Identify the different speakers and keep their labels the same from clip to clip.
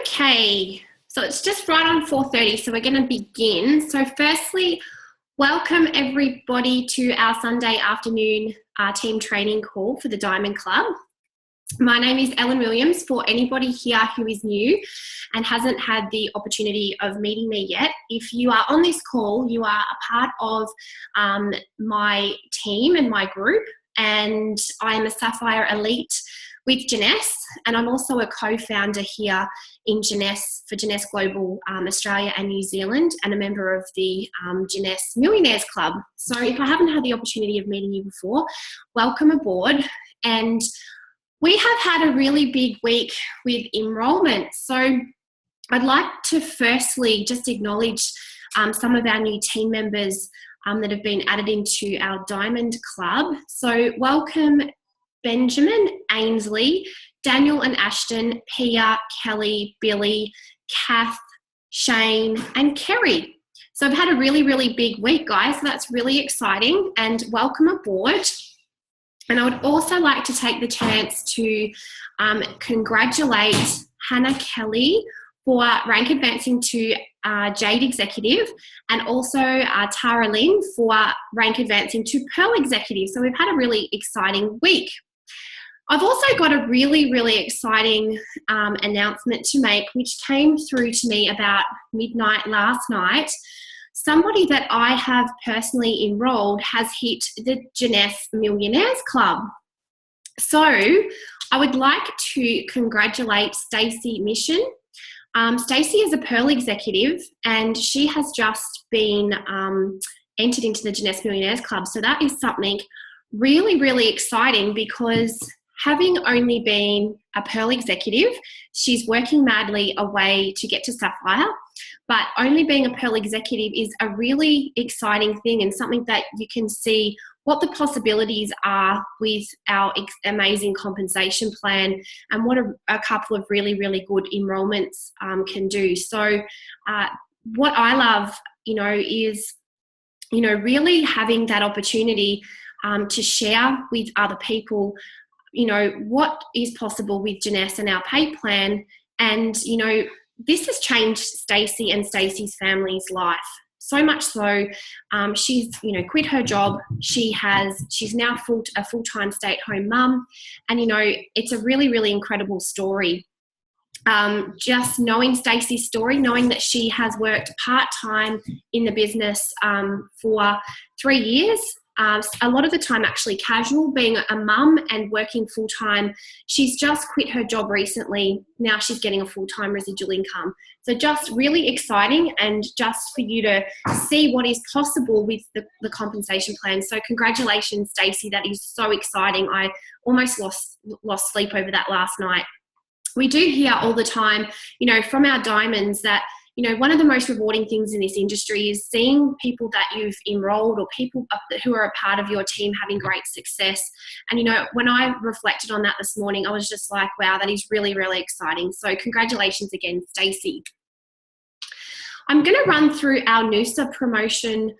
Speaker 1: Okay, so it's just right on 4:30, so we're going to begin. So firstly, welcome everybody to our Sunday afternoon team training call for the Diamond Club. My name is Ellen Williams. For anybody here who is new and hasn't had the opportunity of meeting me yet, if you are on this call, you are a part of my team and my group, and I am a Sapphire Elite with Jeunesse, and I'm also a co-founder here in Jeunesse for Jeunesse Global Australia and New Zealand, and a member of the Jeunesse Millionaires Club. So if I haven't had the opportunity of meeting you before, welcome aboard. And we have had a really big week with enrolment. So I'd like to firstly just acknowledge some of our new team members that have been added into our Diamond Club. So welcome Benjamin, Ainsley, Daniel and Ashton, Pia, Kelly, Billy, Kath, Shane, and Kerry. So I've had a really, really big week, guys. So that's really exciting, and welcome aboard. And I would also like to take the chance to congratulate Hannah Kelly for rank advancing to Jade Executive, and also Tara Lynn for rank advancing to Pearl Executive. So we've had a really exciting week. I've also got a really, really exciting announcement to make, which came through to me about midnight last night. Somebody that I have personally enrolled has hit the Jeunesse Millionaires Club. So I would like to congratulate Stacey Mission. Stacey is a Pearl executive, and she has just been entered into the Jeunesse Millionaires Club. So that is something really, really exciting, because having only been a Pearl executive, she's working madly away to get to Sapphire, but only being a Pearl executive is a really exciting thing, and something that you can see what the possibilities are with our amazing compensation plan, and what a couple of really, really good enrollments can do. So what I love, is, really having that opportunity to share with other people what is possible with Jeunesse and our pay plan. And, this has changed Stacey and Stacey's family's life. So much so, she's, quit her job. She's now a full-time stay-at-home mum. And, it's a really, really incredible story. Just knowing Stacey's story, knowing that she has worked part-time in the business for 3 years, a lot of the time actually casual, being a mum and working full-time. She's just quit her job recently. Now she's getting a full-time residual income. So just really exciting, and just for you to see what is possible with the compensation plan. So congratulations, Stacey. That is so exciting. I almost lost sleep over that last night. We do hear all the time, from our diamonds that, one of the most rewarding things in this industry is seeing people that you've enrolled, or people who are a part of your team, having great success. And, when I reflected on that this morning, I was just like, wow, that is really, really exciting. So congratulations again, Stacey. I'm going to run through our noosa promotion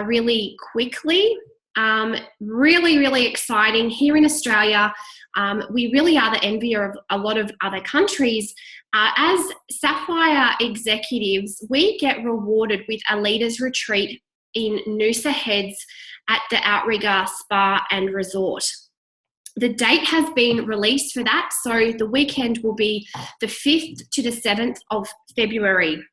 Speaker 1: really quickly. Really, really exciting. Here in Australia, we really are the envy of a lot of other countries. As Sapphire executives, we get rewarded with a leaders retreat in Noosa Heads at the Outrigger Spa and Resort. The date has been released for that, so the weekend will be the 5th to the 7th of February.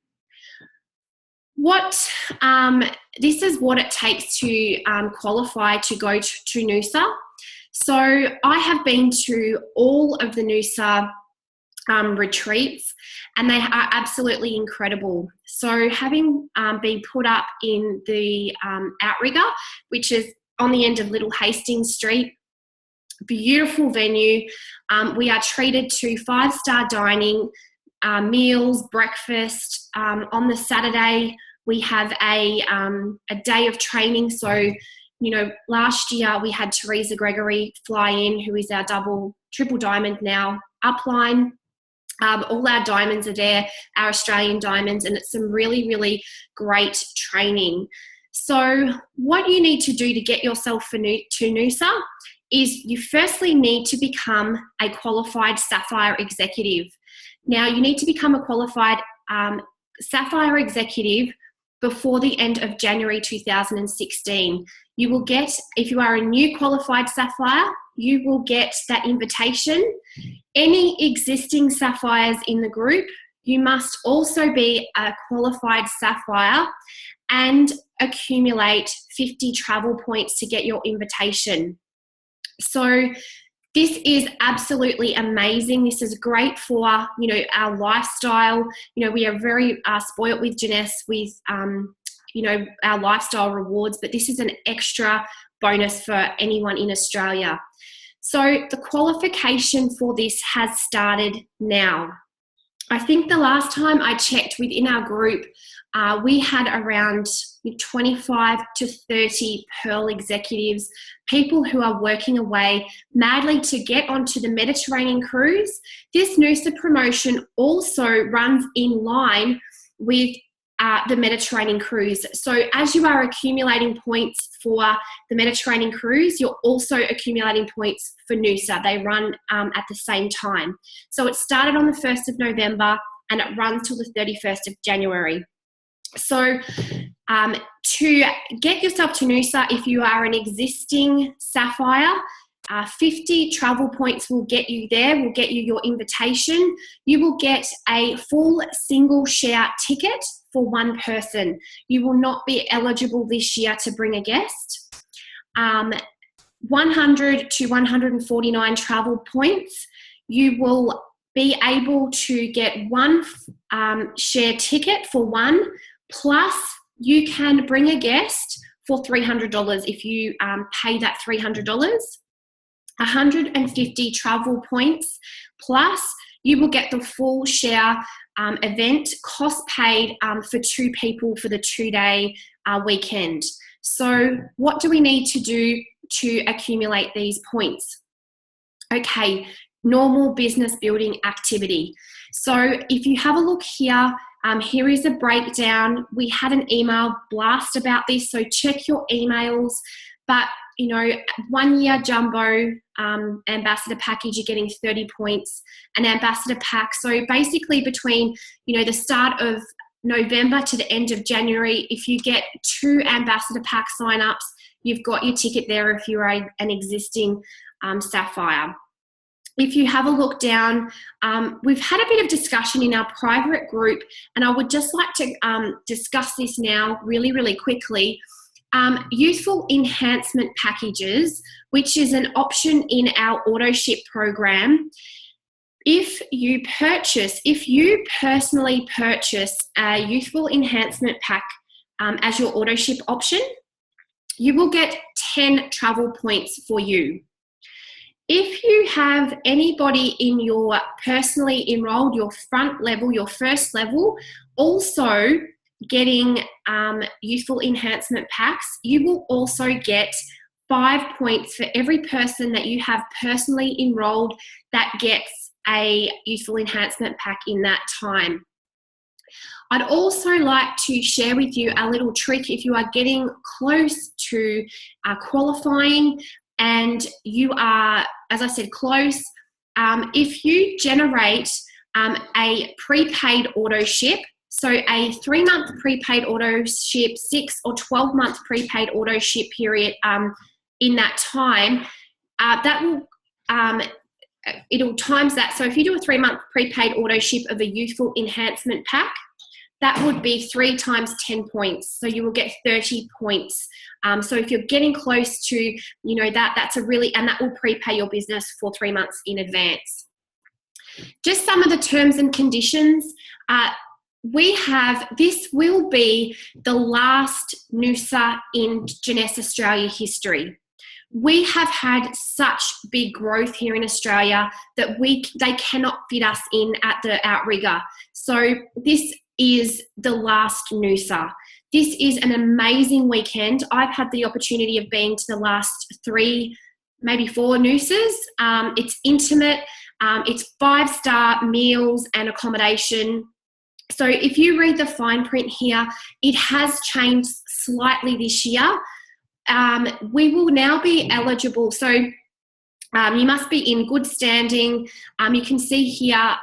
Speaker 1: This is what it takes to qualify to go to Noosa. So I have been to all of the Noosa retreats, and they are absolutely incredible. So having been put up in the Outrigger, which is on the end of Little Hastings Street, beautiful venue. We are treated to 5-star dining, meals, breakfast. On the Saturday, we have a day of training. So, last year we had Teresa Gregory fly in, who is our triple diamond now upline. All our diamonds are there, our Australian diamonds, and it's some really, really great training. So what you need to do to get yourself to Noosa is you firstly need to become a qualified Sapphire executive. Now, you need to become a qualified Sapphire executive before the end of January 2016. You will get, if you are a new qualified Sapphire, you will get that invitation. Any existing Sapphires in the group, you must also be a qualified Sapphire and accumulate 50 travel points to get your invitation. So this is absolutely amazing. This is great for, our lifestyle. We are very spoilt with Jeunesse, with, our lifestyle rewards, but this is an extra bonus for anyone in Australia. So the qualification for this has started now. I think the last time I checked within our group, we had around 25 to 30 Pearl executives, people who are working away madly to get onto the Mediterranean cruise. This Noosa promotion also runs in line with the Mediterranean cruise. So as you are accumulating points for the Mediterranean cruise, you're also accumulating points for Noosa. They run at the same time. So it started on the 1st of November and it runs till the 31st of January. So to get yourself to Noosa, if you are an existing Sapphire, 50 travel points will get you there, will get you your invitation. You will get a full single share ticket for one person. You will not be eligible this year to bring a guest. 100 to 149 travel points. You will be able to get one share ticket for one, plus you can bring a guest for $300 if you pay that $300. 150 travel points, plus you will get the full share event cost paid for two people for the 2-day weekend. So what do we need to do to accumulate these points? Okay, normal business building activity. So if you have a look here, here is a breakdown. We had an email blast about this, so check your emails. But 1 year jumbo ambassador package, you're getting 30 points. An ambassador pack, so basically between the start of November to the end of January, if you get 2 ambassador pack sign-ups, you've got your ticket there if you're an existing Sapphire. If you have a look down, we've had a bit of discussion in our private group, and I would just like to discuss this now really, really quickly. Youthful enhancement packages, which is an option in our auto ship program. If you personally purchase a youthful enhancement pack as your auto ship option, you will get 10 travel points for you. If you have anybody in your personally enrolled, your front level, your first level, also getting youthful enhancement packs, you will also get 5 points for every person that you have personally enrolled that gets a youthful enhancement pack in that time. I'd also like to share with you a little trick if you are getting close to qualifying and you are, as I said, close. If you generate a prepaid auto ship, so a 3-month prepaid auto ship, 6 or 12-month prepaid auto ship period in that time, that will it'll times that. So if you do a 3-month prepaid auto ship of a youthful enhancement pack, that would be 3 times 10 points. So you will get 30 points. So if you're getting close to, that's a really, and that will prepay your business for 3 months in advance. Just some of the terms and conditions. This will be the last Noosa in Jeunesse Australia history. We have had such big growth here in Australia that they cannot fit us in at the outrigger. So this is the last Noosa. This is an amazing weekend. I've had the opportunity of being to the last 3, maybe 4 Noosas. It's intimate. It's 5-star meals and accommodation. So if you read the fine print here, it has changed slightly this year. We will now be eligible. So You must be in good standing. You can see here,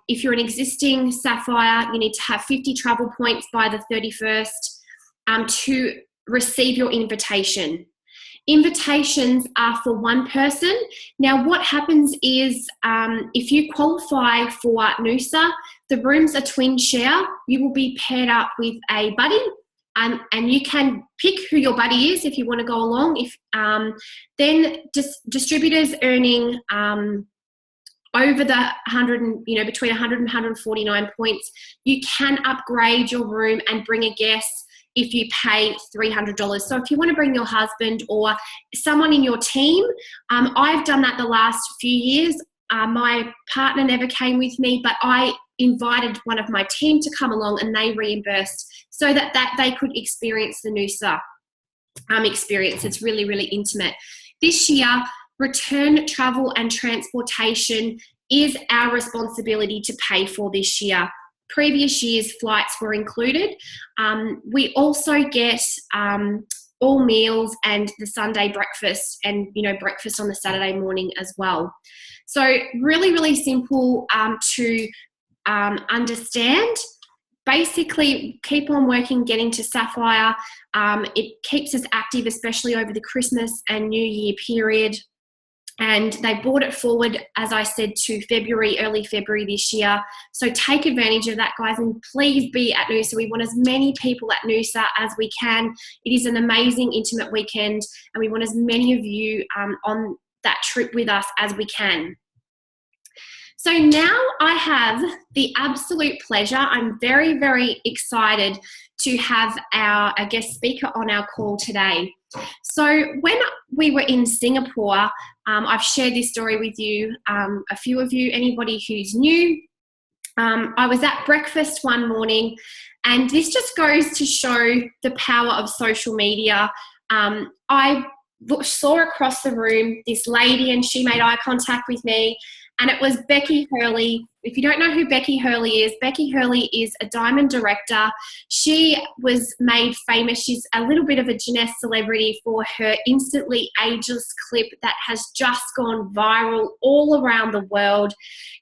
Speaker 1: if you're an existing Sapphire, you need to have 50 travel points by the 31st to receive your invitation. Invitations are for one person. Now, what happens is if you qualify for Noosa, the rooms are twin share. You will be paired up with a buddy. And you can pick who your buddy is if you want to go along. If then distributors earning over the 100, between 100 and 149 points, you can upgrade your room and bring a guest if you pay $300. So if you want to bring your husband or someone in your team, I've done that the last few years. My partner never came with me, but I invited one of my team to come along and they reimbursed so that they could experience the Noosa experience. It's really, really intimate. This year, return travel and transportation is our responsibility to pay for this year. Previous years' flights were included. We also get all meals and the Sunday breakfast and, breakfast on the Saturday morning as well. So really, really simple to understand. Basically, keep on working, getting to Sapphire. It keeps us active, especially over the Christmas and New Year period. And they brought it forward, as I said, to early February this year. So take advantage of that, guys, and please be at Noosa. We want as many people at Noosa as we can. It is an amazing, intimate weekend, and we want as many of you on that trip with us as we can. So now I have the absolute pleasure. I'm very, very excited to have our guest speaker on our call today. So when we were in Singapore, I've shared this story with you, a few of you, anybody who's new. I was at breakfast one morning, and this just goes to show the power of social media. I saw across the room this lady, and she made eye contact with me. And it was Becky Hurley. If you don't know who Becky Hurley is a diamond director. She was made famous. She's a little bit of a Jeunesse celebrity for her Instantly Ageless clip that has just gone viral all around the world.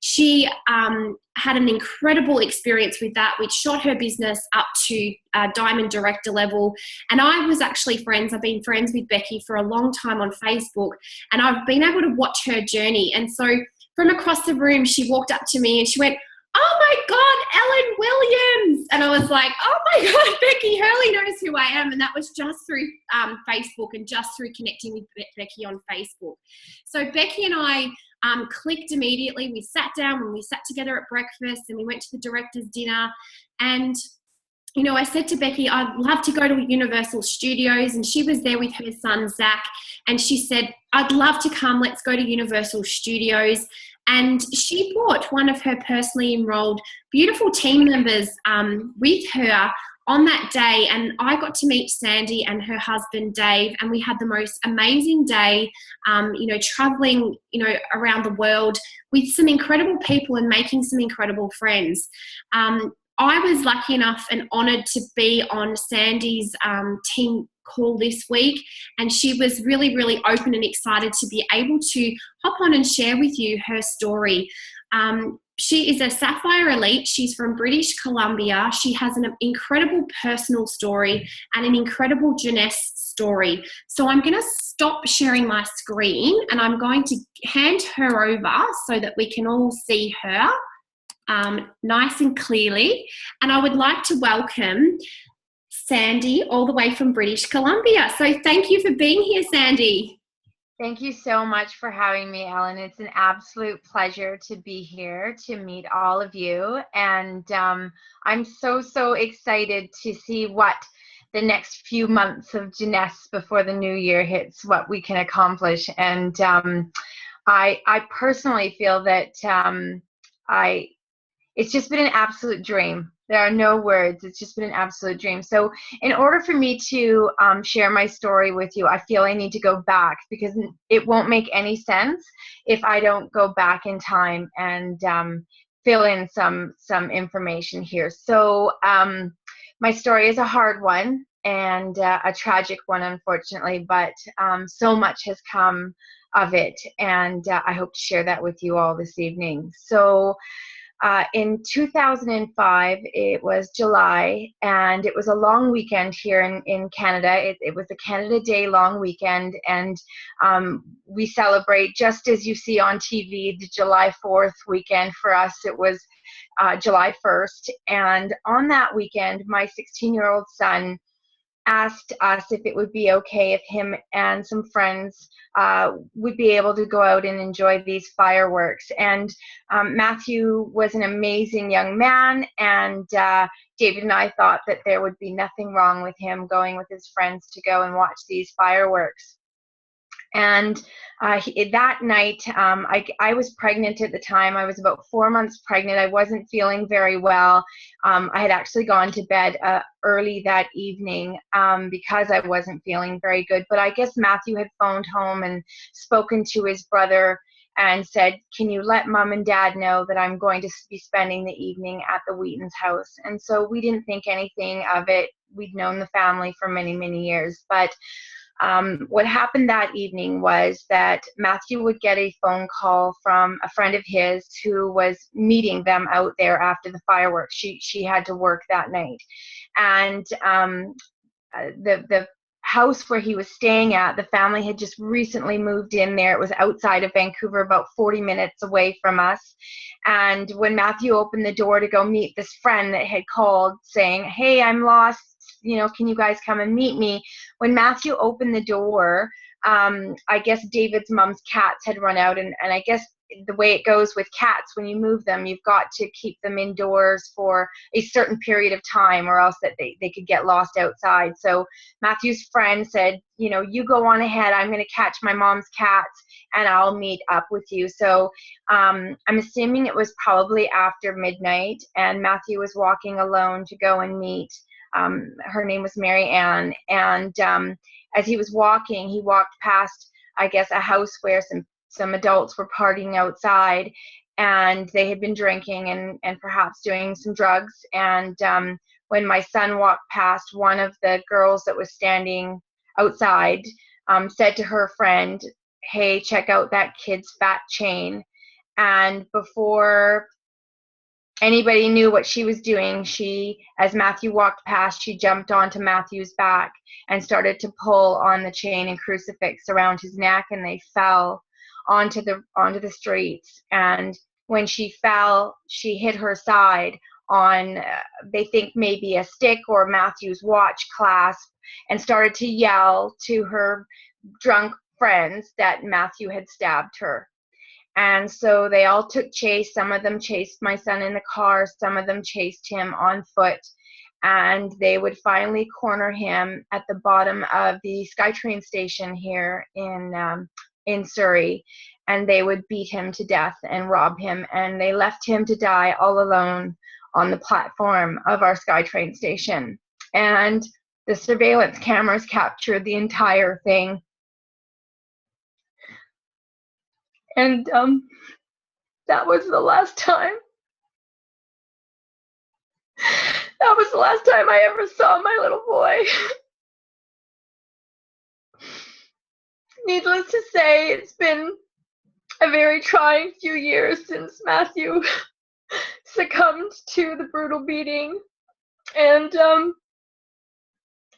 Speaker 1: She had an incredible experience with that, which shot her business up to diamond director level. And I was actually friends. I've been friends with Becky for a long time on Facebook, and I've been able to watch her journey. And so from across the room, she walked up to me and she went, "Oh my God, Ellen Williams." And I was like, "Oh my God, Becky Hurley knows who I am." And that was just through Facebook and just through connecting with Becky on Facebook. So Becky and I clicked immediately. We sat down and we sat together at breakfast and we went to the director's dinner. And I said to Becky, "I'd love to go to Universal Studios." And she was there with her son, Zach. And she said, "I'd love to come. Let's go to Universal Studios." And she brought one of her personally enrolled beautiful team members with her on that day. And I got to meet Sandie and her husband, Dave. And we had the most amazing day, traveling, around the world with some incredible people and making some incredible friends. I was lucky enough and honoured to be on Sandie's team call this week, and she was really, really open and excited to be able to hop on and share with you her story. She is a Sapphire Elite. She's from British Columbia. She has an incredible personal story and an incredible Jeunesse story. So I'm going to stop sharing my screen and I'm going to hand her over so that we can all see her nice and clearly. And I would like to welcome Sandie all the way from British Columbia. So thank you for being here, Sandie.
Speaker 2: Thank you so much for having me, Ellen. It's an absolute pleasure to be here to meet all of you. And I'm so excited to see what the next few months of Jeunesse before the new year hits, what we can accomplish. And I personally feel that it's just been an absolute dream. There are no words. It's just been an absolute dream. So in order for me to share my story with you, I feel I need to go back because it won't make any sense if I don't go back in time and fill in some information here. So my story is a hard one. and a tragic one, unfortunately, but so much has come of it, and I hope to share that with you all this evening. So in 2005, it was July, and it was a long weekend here in Canada. It was a Canada Day long weekend, and we celebrate, just as you see on TV, the July 4th weekend. For us, it was July 1st, and on that weekend, my 16-year-old son asked us if it would be okay if him and some friends would be able to go out and enjoy these fireworks. And Matthew was an amazing young man, and David and I thought that there would be nothing wrong with him going with his friends to go and watch these fireworks. And that night, I was pregnant at the time. I was about 4 months pregnant. I wasn't feeling very well. I had actually gone to bed early that evening because I wasn't feeling very good. But I guess Matthew had phoned home and spoken to his brother and said, "Can you let Mom and Dad know that I'm going to be spending the evening at the Wheaton's house?" And so we didn't think anything of it. We'd known the family for many, many years. But what happened that evening was that Matthew would get a phone call from a friend of his who was meeting them out there after the fireworks. She had to work that night, and the house where he was staying at, the family had just recently moved in there. It was outside of Vancouver, about 40 minutes away from us. And when Matthew opened the door to go meet this friend that had called saying, "Hey, I'm lost, can you guys come and meet me?" When Matthew opened the door, I guess David's mom's cats had run out, and I guess the way it goes with cats, when you move them, you've got to keep them indoors for a certain period of time, or else that they could get lost outside. So Matthew's friend said, "You go on ahead. I'm going to catch my mom's cats, and I'll meet up with you." So I'm assuming it was probably after midnight, and Matthew was walking alone to go and meet. Her name was Mary Ann, and as he was walking, he walked past, I guess, a house where some adults were partying outside, and they had been drinking and perhaps doing some drugs. And when my son walked past, one of the girls that was standing outside said to her friend, "Hey, check out that kid's fat chain." And before anybody knew what she was doing, as Matthew walked past, she jumped onto Matthew's back and started to pull on the chain and crucifix around his neck, and they fell onto the streets. And when she fell, she hit her side on, they think maybe a stick or Matthew's watch clasp, and started to yell to her drunk friends that Matthew had stabbed her. And so they all took chase. Some of them chased my son in the car. Some of them chased him on foot. And they would finally corner him at the bottom of the SkyTrain station here in Surrey. And they would beat him to death and rob him. And they left him to die all alone on the platform of our SkyTrain station. And the surveillance cameras captured the entire thing. And that was the last time. That was the last time I ever saw my little boy. Needless to say, it's been a very trying few years since Matthew succumbed to the brutal beating. And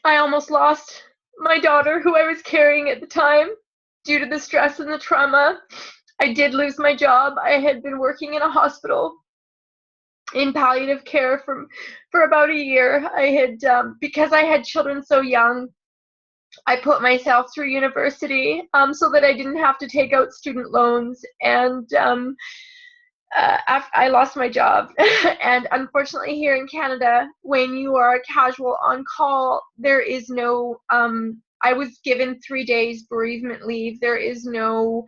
Speaker 2: I almost lost my daughter, who I was carrying at the time, due to the stress and the trauma. I did lose my job. I had been working in a hospital in palliative care for about a year. I had, because I had children so young, I put myself through university so that I didn't have to take out student loans. And I lost my job. And unfortunately, here in Canada, when you are a casual on call, there is no, I was given 3 days bereavement leave. There is no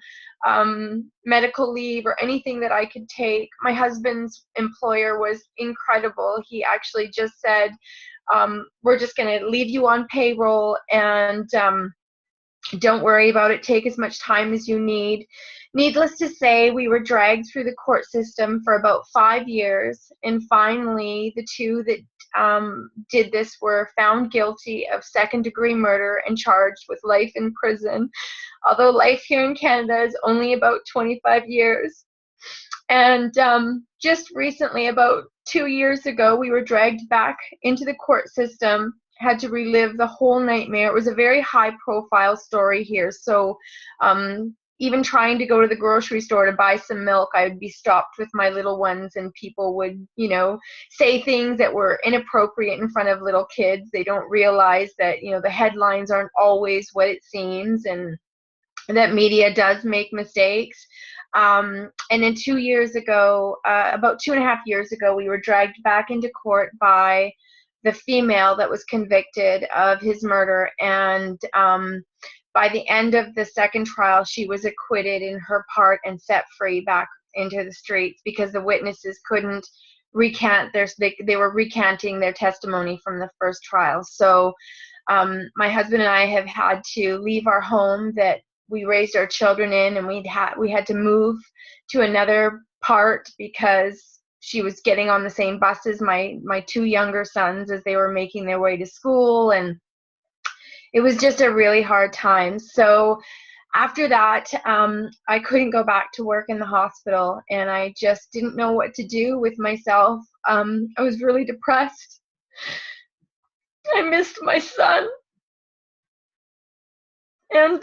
Speaker 2: medical leave or anything that I could take. My husband's employer was incredible. He actually just said, "We're just going to leave you on payroll, and don't worry about it. Take as much time as you need." Needless to say, we were dragged through the court system for about 5 years, and finally the two that did this were found guilty of second-degree murder and charged with life in prison, although life here in Canada is only about 25 years. And just recently, about 2 years ago, we were dragged back into the court system, had to relive the whole nightmare. It was a very high-profile story here, so even trying to go to the grocery store to buy some milk, I would be stopped with my little ones, and people would, you know, say things that were inappropriate in front of little kids. They don't realize that, you know, the headlines aren't always what it seems, and that media does make mistakes. And then 2 years ago, about 2.5 years ago, we were dragged back into court by the female that was convicted of his murder, and by the end of the second trial, she was acquitted in her part and set free back into the streets because the witnesses couldn't recant they were recanting their testimony from the first trial. So my husband and I have had to leave our home that we raised our children in, and we had to move to another part because she was getting on the same bus as my two younger sons as they were making their way to school, and it was just a really hard time. So after that, I couldn't go back to work in the hospital, and I just didn't know what to do with myself. I was really depressed. I missed my son. And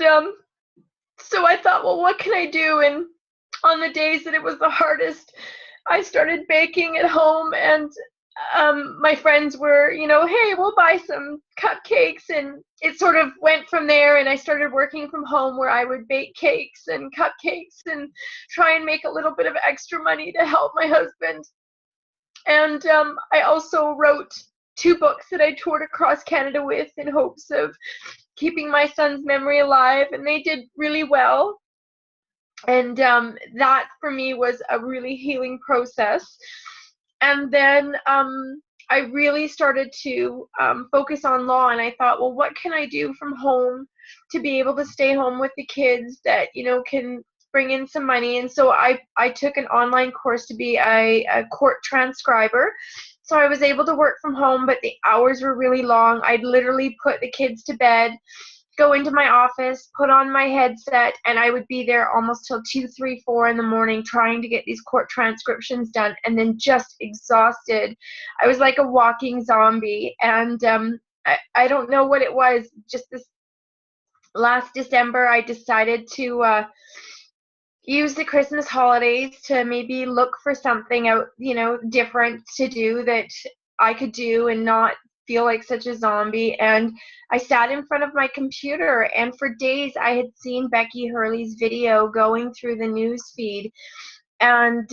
Speaker 2: so I thought, well, what can I do? And on the days that it was the hardest, I started baking at home, and my friends were, you know, hey, we'll buy some cupcakes, and it sort of went from there. And I started working from home where I would bake cakes and cupcakes and try and make a little bit of extra money to help my husband. And I also wrote 2 books that I toured across Canada with in hopes of keeping my son's memory alive, and they did really well. And that for me was a really healing process. And then I really started to focus on law, and I thought, well, what can I do from home to be able to stay home with the kids that, you know, can bring in some money? And so I took an online course to be a court transcriber. So I was able to work from home, but the hours were really long. I'd literally put the kids to bed, go into my office, put on my headset, and I would be there almost till 2, 3, 4 in the morning trying to get these court transcriptions done, and then just exhausted. I was like a walking zombie, and I don't know what it was. Just this last December, I decided to use the Christmas holidays to maybe look for something out, you know, different to do that I could do and not feel like such a zombie. And I sat in front of my computer, and for days I had seen Becky Hurley's video going through the news feed, and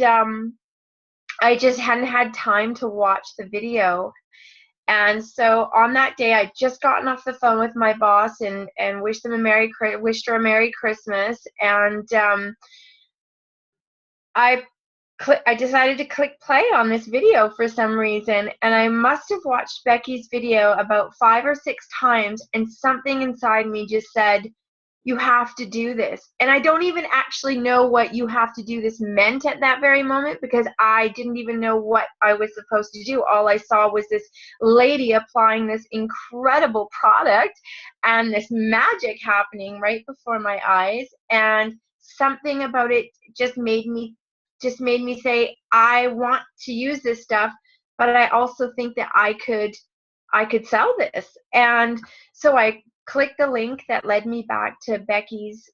Speaker 2: I just hadn't had time to watch the video. And so on that day, I'd just gotten off the phone with my boss and wished her a Merry Christmas. And I decided to click play on this video for some reason, and I must have watched Becky's video about 5 or 6 times, and something inside me just said, you have to do this. And I don't even actually know what you have to do this meant at that very moment, because I didn't even know what I was supposed to do. All I saw was this lady applying this incredible product and this magic happening right before my eyes, and something about it just made me say, I want to use this stuff, but I also think that I could sell this. And so I clicked the link that led me back to Becky's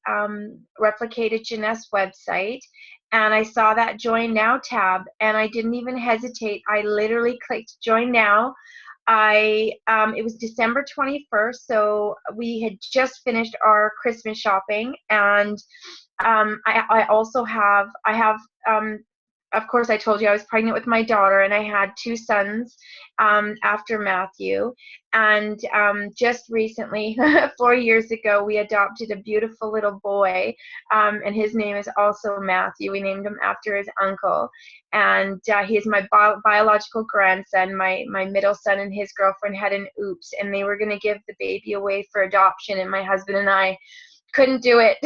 Speaker 2: Replicated Jeunesse website, and I saw that Join Now tab, and I didn't even hesitate. I literally clicked Join Now. It was December 21st, so we had just finished our Christmas shopping, and I also have, of course, I told you I was pregnant with my daughter, and I had 2 sons after Matthew. And just recently, 4 years ago, we adopted a beautiful little boy, and his name is also Matthew. We named him after his uncle. And he is my biological grandson. My middle son and his girlfriend had an oops, and they were going to give the baby away for adoption, and my husband and I couldn't do it.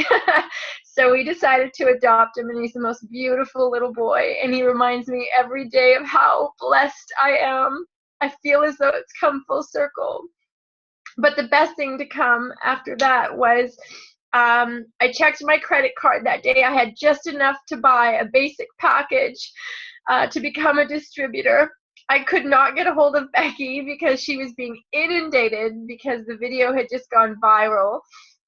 Speaker 2: So we decided to adopt him, and he's the most beautiful little boy, and he reminds me every day of how blessed I am. I feel as though it's come full circle. But the best thing to come after that was I checked my credit card that day. I had just enough to buy a basic package to become a distributor. I could not get a hold of Becky because she was being inundated because the video had just gone viral.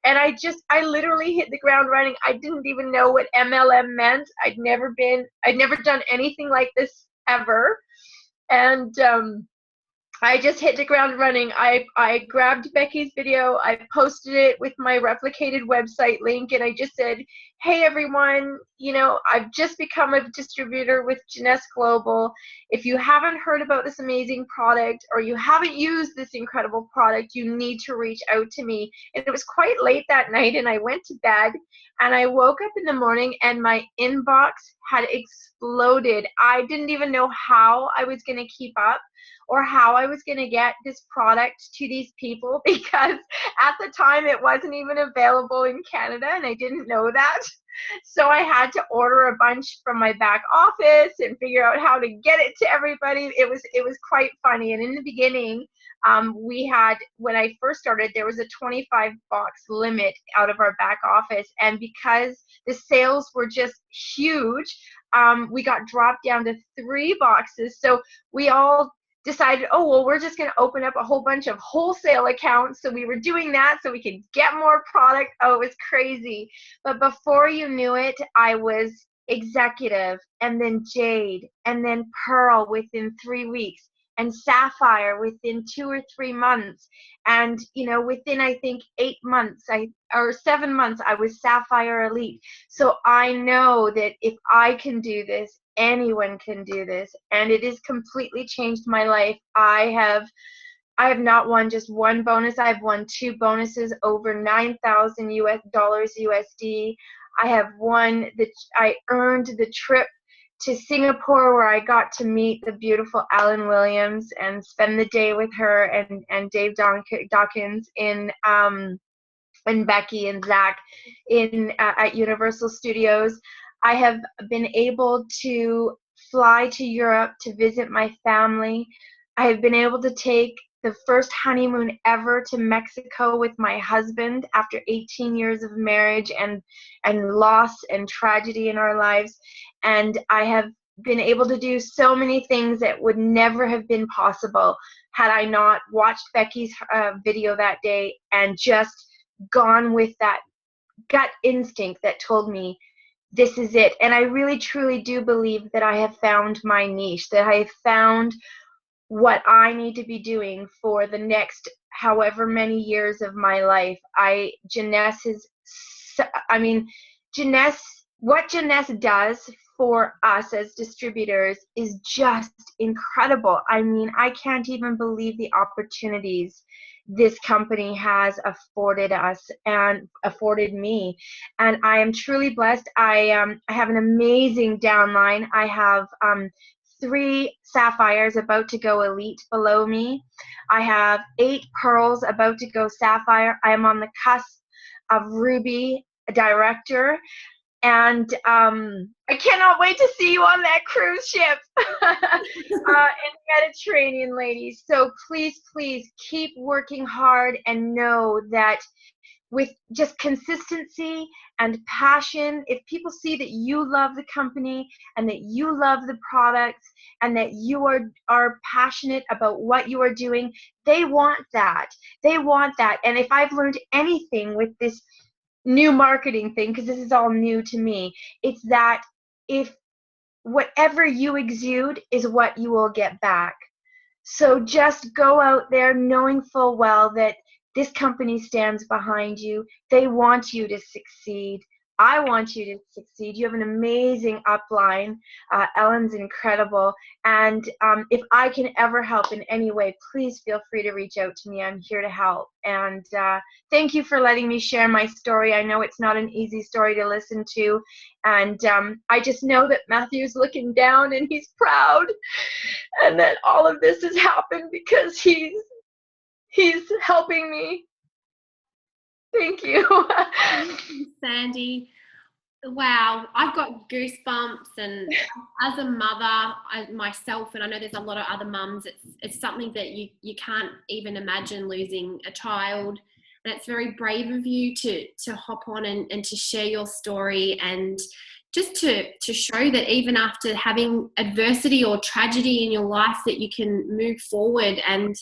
Speaker 2: And I literally hit the ground running. I didn't even know what MLM meant. I'd never done anything like this ever. And I just hit the ground running. I grabbed Becky's video, I posted it with my replicated website link, and I just said, hey everyone, I've just become a distributor with Jeunesse Global. If you haven't heard about this amazing product or you haven't used this incredible product, you need to reach out to me. And it was quite late that night, and I went to bed, and I woke up in the morning and my inbox had exploded. I didn't even know how I was going to keep up or how I was going to get this product to these people, because at the time it wasn't even available in Canada and I didn't know that. So I had to order a bunch from my back office and figure out how to get it to everybody. It was quite funny. And in the beginning, when I first started, there was a 25 box limit out of our back office. And because the sales were just huge, we got dropped down to 3 boxes. So we all decided, oh, well, we're just going to open up a whole bunch of wholesale accounts. So we were doing that so we could get more product. Oh, it was crazy. But before you knew it, I was executive, and then jade, and then pearl within 3 weeks, and sapphire within 2 or 3 months. And, within, I think, 8 months, or 7 months, I was sapphire elite. So I know that if I can do this, anyone can do this, and it has completely changed my life. I have not won just one bonus. I've won 2 bonuses over $9,000 USD. I earned the trip to Singapore, where I got to meet the beautiful Ellen Williams and spend the day with her and Dave Dawkins and Becky and Zach at Universal Studios. I have been able to fly to Europe to visit my family. I have been able to take the first honeymoon ever to Mexico with my husband after 18 years of marriage and loss and tragedy in our lives. And I have been able to do so many things that would never have been possible had I not watched Becky's video that day and just gone with that gut instinct that told me, this is it. And I really, truly do believe that I have found my niche, that I have found what I need to be doing for the next however many years of my life. What Jeunesse does for us as distributors is just incredible. I mean, I can't even believe the opportunities this company has afforded us and afforded me, and I am truly blessed. I have an amazing downline. I have 3 sapphires about to go elite below me. I have 8 pearls about to go sapphire. I am on the cusp of ruby director. And I cannot wait to see you on that cruise ship in the Mediterranean, ladies. So please, please keep working hard and know that with just consistency and passion, if people see that you love the company and that you love the products and that you are passionate about what you are doing, they want that. They want that. And if I've learned anything with this new marketing thing, because this is all new to me, it's that if whatever you exude is what you will get back. So just go out there knowing full well that this company stands behind you. They want you to succeed. I want you to succeed. You have an amazing upline. Ellen's incredible. And if I can ever help in any way, please feel free to reach out to me. I'm here to help. And thank you for letting me share my story. I know it's not an easy story to listen to. And I just know that Matthew's looking down and he's proud. And that all of this has happened because he's helping me. Thank you.
Speaker 1: Thank you, Sandie. Wow, I've got goosebumps, and as a mother myself, and I know there's a lot of other mums, it's something that you can't even imagine, losing a child. And it's very brave of you to hop on and to share your story, and just to show that even after having adversity or tragedy in your life, that you can move forward. And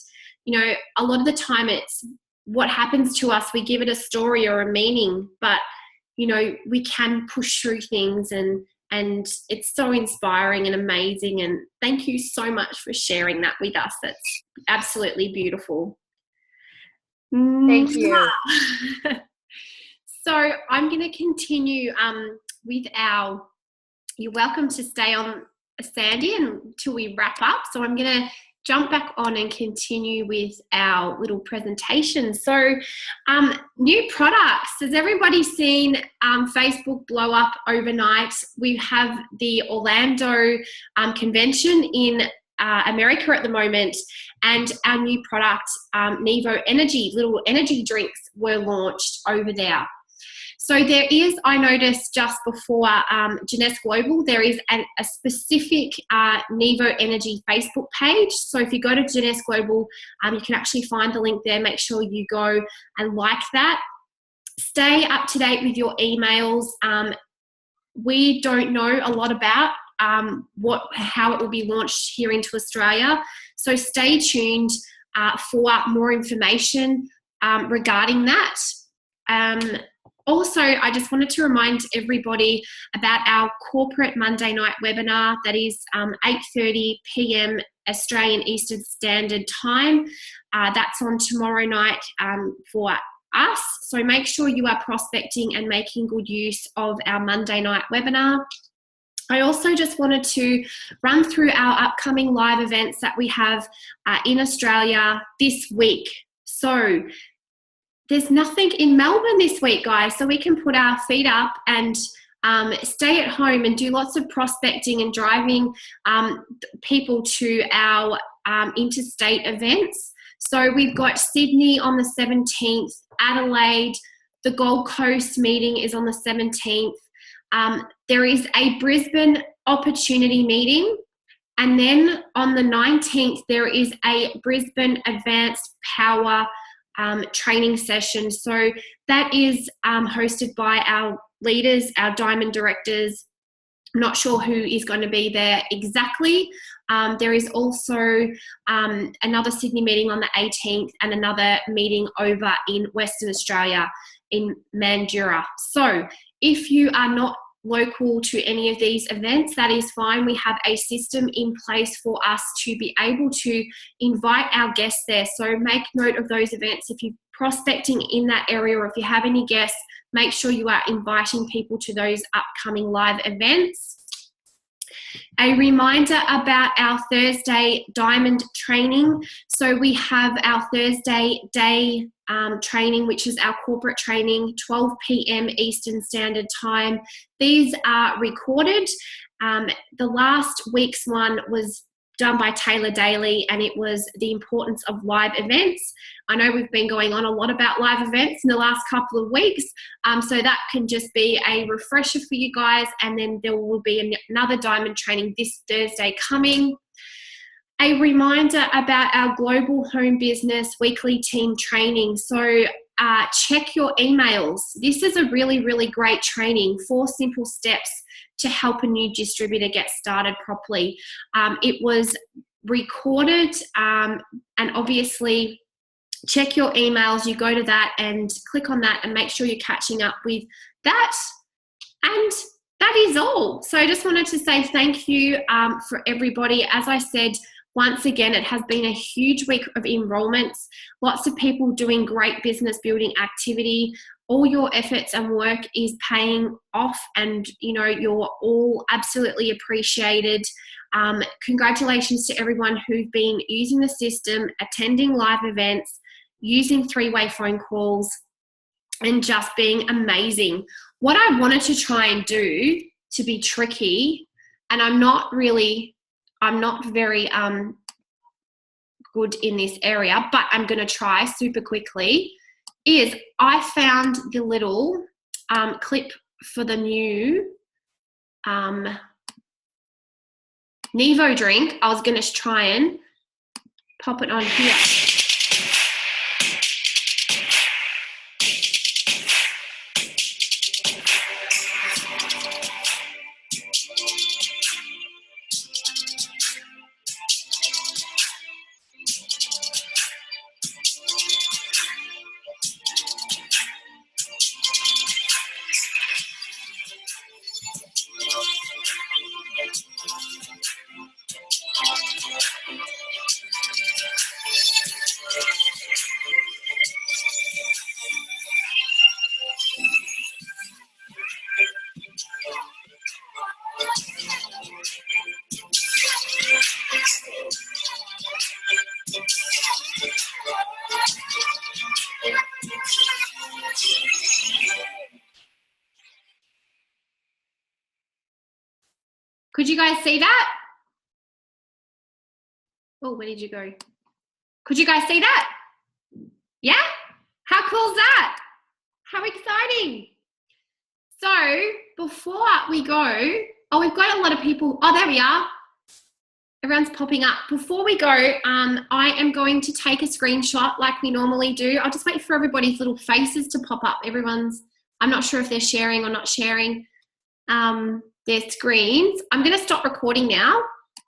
Speaker 1: a lot of the time it's what happens to us, we give it a story or a meaning, but we can push through things, and it's so inspiring and amazing. And thank you so much for sharing that with us. That's absolutely beautiful.
Speaker 2: Thank you.
Speaker 1: So I'm going to continue with you're welcome to stay on, Sandie, until we wrap up. So I'm going to jump back on and continue with our little presentation. So new products. Has everybody seen Facebook blow up overnight? We have the Orlando convention in America at the moment, and our new product, Nevo Energy, little energy drinks, were launched over there. So there is, I noticed just before Jeunesse Global, there is a specific Nevo Energy Facebook page. So if you go to Jeunesse Global, you can actually find the link there. Make sure you go and like that. Stay up to date with your emails. We don't know a lot about how it will be launched here into Australia. So stay tuned for more information regarding that. Also, I just wanted to remind everybody about our corporate Monday night webinar. That is 8:30 p.m. Australian Eastern Standard Time. That's on tomorrow night for us. So make sure you are prospecting and making good use of our Monday night webinar. I also just wanted to run through our upcoming live events that we have in Australia this week. So there's nothing in Melbourne this week, guys, so we can put our feet up and stay at home and do lots of prospecting and driving people to our interstate events. So we've got Sydney on the 17th, Adelaide, the Gold Coast meeting is on the 17th. There is a Brisbane opportunity meeting, and then on the 19th there is a Brisbane Advanced Power training session. So that is hosted by our leaders, our diamond directors. I'm not sure who is going to be there exactly. There is also another Sydney meeting on the 18th and another meeting over in Western Australia in Mandurah. So if you are not local to any of these events, that is fine. We have a system in place for us to be able to invite our guests there. So make note of those events. If you're prospecting in that area, or if you have any guests, make sure you are inviting people to those upcoming live events. A reminder about our Thursday diamond training. So we have our Thursday day training, which is our corporate training, 12 p.m. Eastern Standard Time. These are recorded. The last week's one was done by Taylor Daly, and it was the importance of live events. I know we've been going on a lot about live events in the last couple of weeks, so that can just be a refresher for you guys, and then there will be another diamond training this Thursday coming. A reminder about our Global Home Business weekly team training. So check your emails. This is a really, really great training, 4 simple steps to help a new distributor get started properly. It was recorded, and obviously check your emails. You go to that and click on that and make sure you're catching up with that. And that is all. So I just wanted to say thank you for everybody. As I said, once again, it has been a huge week of enrollments. Lots of people doing great business building activity. All your efforts and work is paying off, and you're all absolutely appreciated. Congratulations to everyone who've been using the system, attending live events, using 3-way phone calls, and just being amazing. What I wanted to try and do to be tricky, and I'm not very good in this area, but I'm going to try super quickly, is I found the little clip for the new Nevo drink. I was going to try and pop it on here. Could you guys see that? Oh, where did you go? Could you guys see that? Yeah? How cool is that? How exciting. So before we go, oh, we've got a lot of people. Oh, there we are. Everyone's popping up. Before we go, I am going to take a screenshot like we normally do. I'll just wait for everybody's little faces to pop up. I'm not sure if they're sharing or not sharing their screens. I'm going to stop recording now.